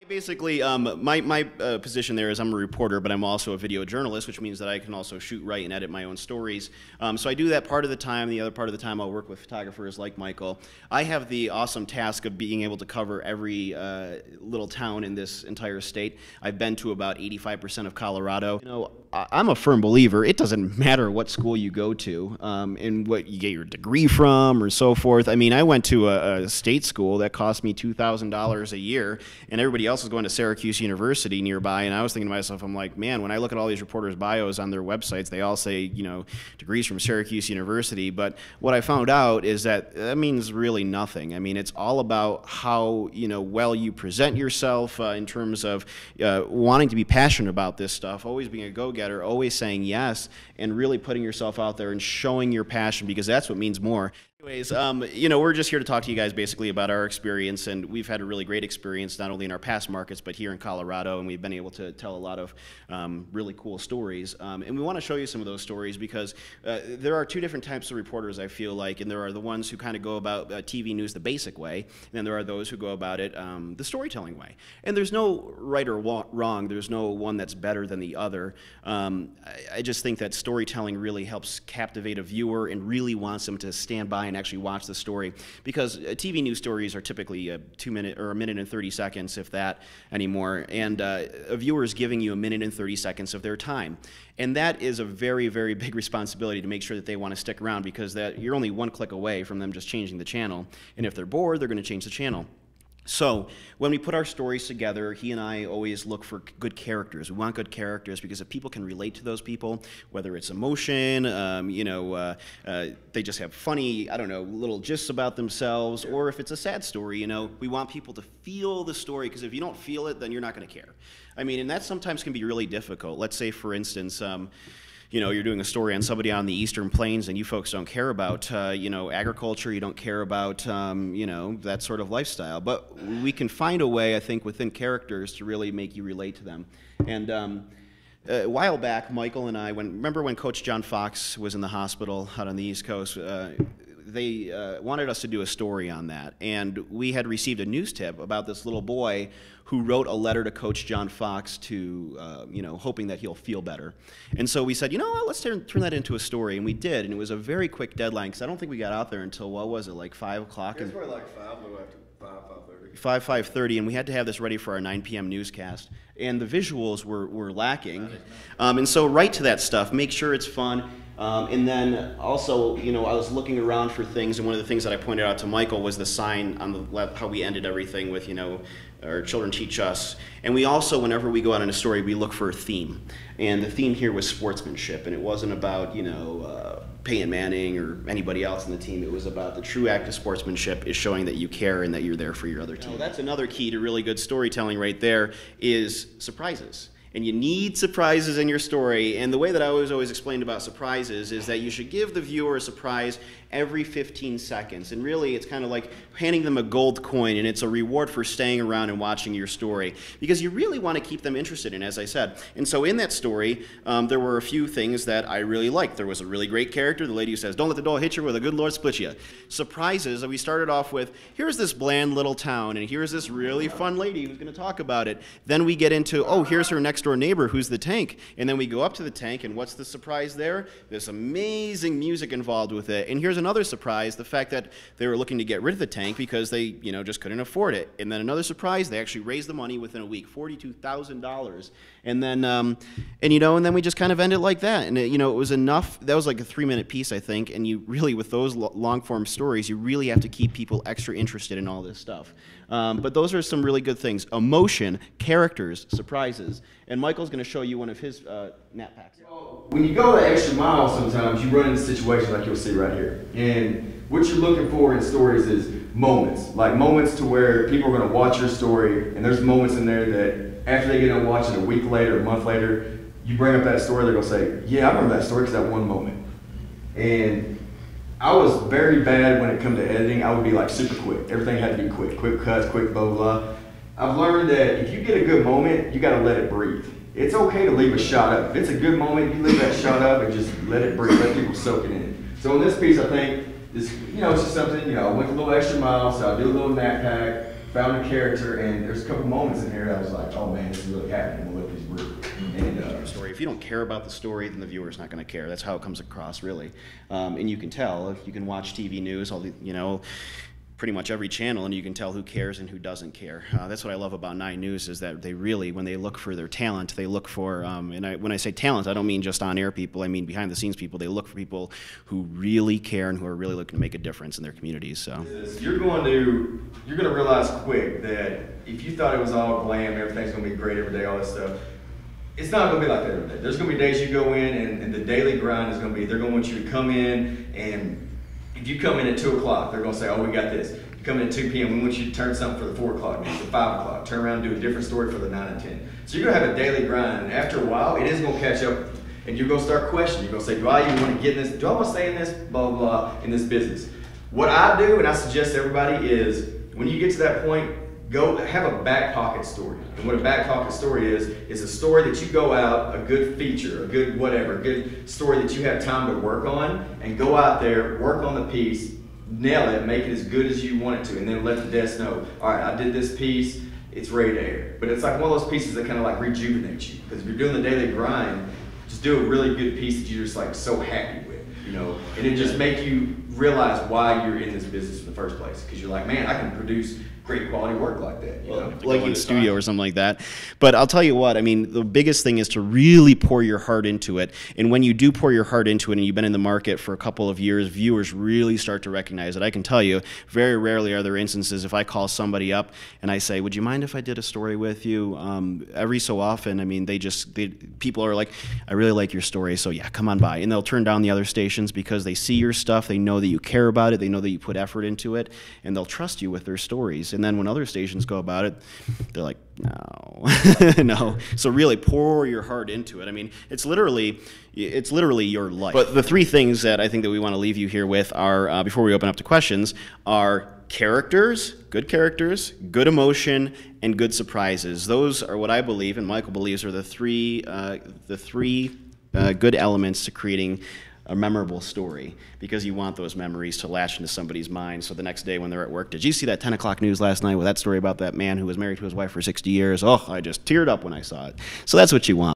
Basically, my position there is I'm a reporter, but I'm also a video journalist, which means that I can also shoot, write, and edit my own stories. So I do that part of the time. The other part of the time I'll work with photographers like Michael. I have the awesome task of being able to cover every little town in this entire state. I've been to about 85% of Colorado. You know, I'm a firm believer, it doesn't matter what school you go to and what you get your degree from or so forth. I mean, I went to a state school that cost me $2,000 a year, and everybody else was going to Syracuse University nearby, and I was thinking to myself, I'm like, man, when I look at all these reporters' bios on their websites, they all say, you know, degrees from Syracuse University, but what I found out is that means really nothing. I mean, it's all about how, you know, well you present yourself in terms of wanting to be passionate about this stuff, always being a go-getter, always saying yes, and really putting yourself out there and showing your passion, because that's what means more. Anyways, you know, we're just here to talk to you guys basically about our experience, and we've had a really great experience not only in our past markets but here in Colorado, and we've been able to tell a lot of really cool stories. And we want to show you some of those stories because there are two different types of reporters, I feel like, and there are the ones who kind of go about TV news the basic way, and then there are those who go about it the storytelling way. And there's no right or wrong, there's no one that's better than the other. I just think that storytelling really helps captivate a viewer and really wants them to stand by and actually watch the story, because TV news stories are typically a 2-minute or a minute and 30 seconds, if that anymore, and a viewer is giving you a minute and 30 seconds of their time, and that is a very, very big responsibility to make sure that they want to stick around, because that you're only one click away from them just changing the channel, and if they're bored, they're going to change the channel. So when we put our stories together, he and I always look for good characters. We want good characters because if people can relate to those people, whether it's emotion, you know, they just have funny, I don't know, little gists about themselves, or if it's a sad story, you know, we want people to feel the story, because if you don't feel it, then you're not going to care. I mean, and that sometimes can be really difficult. Let's say, for instance, you know, you're doing a story on somebody on the Eastern Plains and you folks don't care about, you know, agriculture, you don't care about, you know, that sort of lifestyle. But we can find a way, I think, within characters to really make you relate to them. And a while back, Michael and I, remember when Coach John Fox was in the hospital out on the East Coast, they wanted us to do a story on that. And we had received a news tip about this little boy who wrote a letter to Coach John Fox to, you know, hoping that he'll feel better. And so we said, you know what, let's turn that into a story. And we did, and it was a very quick deadline, because I don't think we got out there until, what was it, like 5 o'clock? It was probably like 5, but after 5:30. 5:30, and we had to have this ready for our 9 p.m. newscast. And the visuals were lacking. And so write to that stuff, make sure it's fun. And then also, you know, I was looking around for things, and one of the things that I pointed out to Michael was the sign on the left, how we ended everything with, you know, our children teach us. And we also, whenever we go out on a story, we look for a theme. And the theme here was sportsmanship, and it wasn't about, you know, Peyton Manning or anybody else on the team. It was about the true act of sportsmanship is showing that you care and that you're there for your other team. That's another key to really good storytelling right there, is surprises. And you need surprises in your story, and the way that I always explained about surprises is that you should give the viewer a surprise every 15 seconds, and really it's kind of like handing them a gold coin, and it's a reward for staying around and watching your story, because you really want to keep them interested in, as I said. And so in that story, there were a few things that I really liked. There was a really great character, the lady who says, "Don't let the door hit you, or the good Lord split you." Surprises, we started off with, here's this bland little town, and here's this really fun lady who's going to talk about it. Then we get into, oh, here's her next door neighbor who's the tank, and then we go up to the tank, and what's the surprise there? There's amazing music involved with it. And here's another surprise, the fact that they were looking to get rid of the tank because they, you know, just couldn't afford it. And then another surprise, they actually raised the money within a week, $42,000. And then, and you know, and then we just kind of ended like that. And you know, it was enough. That was like a 3-minute piece, I think. And you really, with those long-form stories, you really have to keep people extra interested in all this stuff. But those are some really good things: emotion, characters, surprises. And Michael's going to show you one of his nap packs. When you go the extra mile, sometimes you run into situations like you'll see right here. And what you're looking for in stories is moments, like moments to where people are going to watch your story, and there's moments in there that after they get done watching a week later, a month later, you bring up that story, they're going to say, yeah, I remember that story because that one moment. And I was very bad when it comes to editing. I would be like super quick. Everything had to be quick. Quick cuts, quick blah, blah. I've learned that if you get a good moment, you got to let it breathe. It's okay to leave a shot up. If it's a good moment, you leave that shot up and just let it breathe, let people soak it in. So in this piece, I think, this, you know, it's just something, you know, I went a little extra mile, so I do a little nap pack, found a character, and there's a couple moments in here that I was like, oh man, this is really happening. We'll let these brew. And story. If you don't care about the story, then the viewer's not going to care. That's how it comes across, really. And you can tell if you can watch TV news, all the, pretty much every channel, and you can tell who cares and who doesn't care. That's what I love about 9 News, is that they really, when they look for their talent, they look for, when I say talent, I don't mean just on-air people, I mean behind-the-scenes people. They look for people who really care and who are really looking to make a difference in their communities. So you're going to realize quick that if you thought it was all glam, everything's going to be great every day, all this stuff, it's not going to be like that every day. There's going to be days you go in, and the daily grind is going to be, they're going to want you to come in, and if you come in at 2 o'clock, they're going to say, oh, we got this. You come in at 2 p.m., we want you to turn something for the 4 o'clock, for 5 o'clock, turn around and do a different story for the 9 and 10. So you're going to have a daily grind, and after a while, it is going to catch up with you. And you're going to start questioning. You're going to say, do I even want to get in this? Do I want to stay in this, blah, blah, blah, in this business? What I do, and I suggest to everybody, is when you get to that point, go have a back pocket story. And what a back pocket story is a story that you go out, a good feature, a good whatever, a good story that you have time to work on, and go out there, work on the piece, nail it, make it as good as you want it to, and then let the desk know, all right, I did this piece, it's ready to air. But it's like one of those pieces that kind of like rejuvenate you, because if you're doing the daily grind, just do a really good piece that you're just like so happy with, and it just make you realize why you're in this business in the first place, because you're like, man, I can produce great quality work like that, like in studio or something like that. But I'll tell you what, I mean, the biggest thing is to really pour your heart into it. And when you do pour your heart into it and you've been in the market for a couple of years, viewers really start to recognize it. I can tell you, very rarely are there instances if I call somebody up and I say, would you mind if I did a story with you? Every so often, I mean, people are like, I really like your story, so yeah, come on by. And they'll turn down the other stations because they see your stuff, they know that you care about it, they know that you put effort into it, and they'll trust you with their stories. And then when other stations go about it, they're like, no, no. So really pour your heart into it. I mean, it's literally your life. But the 3 things that I think that we want to leave you here with are, before we open up to questions, are characters, good emotion, and good surprises. Those are what I believe, and Michael believes, are the three good elements to creating a memorable story, because you want those memories to latch into somebody's mind. So the next day when they're at work, did you see that 10 o'clock news last night with that story about that man who was married to his wife for 60 years? Oh, I just teared up when I saw it. So that's what you want.